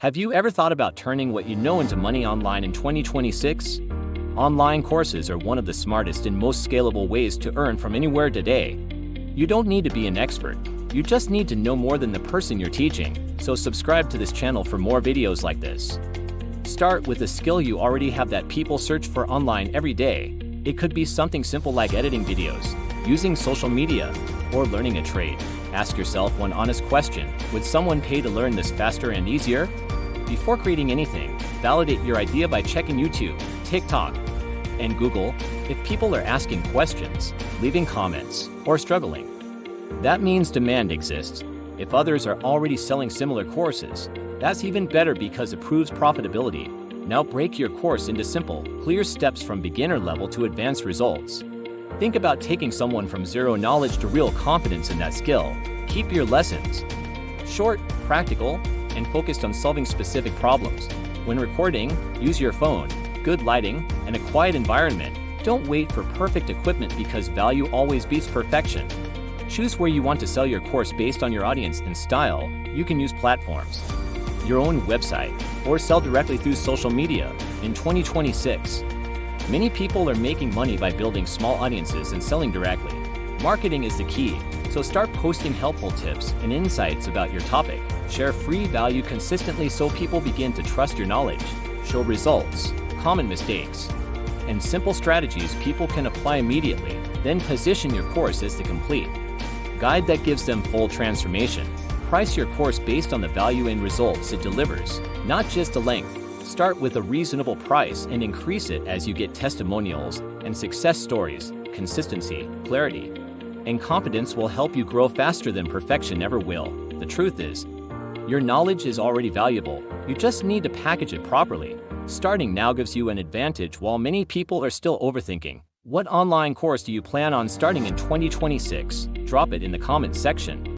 Have you ever thought about turning what you know into money online in 2026? Online courses are one of the smartest and most scalable ways to earn from anywhere today. You don't need to be an expert. You just need to know more than the person you're teaching, so subscribe to this channel for more videos like this. Start with a skill you already have that people search for online every day. It could be something simple like editing videos, using social media, or learning a trade. Ask yourself one honest question: would someone pay to learn this faster and easier? Before creating anything, validate your idea by checking YouTube, TikTok, and Google. If people are asking questions, leaving comments, or struggling, that means demand exists. If others are already selling similar courses, that's even better because it proves profitability. Now break your course into simple, clear steps from beginner level to advanced results. Think about taking someone from zero knowledge to real confidence in that skill. Keep your lessons short, practical, and focused on solving specific problems. When recording, use your phone, good lighting, and a quiet environment. Don't wait for perfect equipment because value always beats perfection. Choose where you want to sell your course based on your audience and style. You can use platforms, your own website, or sell directly through social media. In 2026, many people are making money by building small audiences and selling directly. Marketing is the key, so start posting helpful tips and insights about your topic. Share free value consistently so people begin to trust your knowledge. Show results, common mistakes, and simple strategies people can apply immediately. Then position your course as the complete guide that gives them full transformation. Price your course based on the value and results it delivers, not just the length. Start with a reasonable price and increase it as you get testimonials and success stories. Consistency, clarity, and confidence will help you grow faster than perfection ever will. The truth is, your knowledge is already valuable. You just need to package it properly. Starting now gives you an advantage while many people are still overthinking. What online course do you plan on starting in 2026? Drop it in the comments section.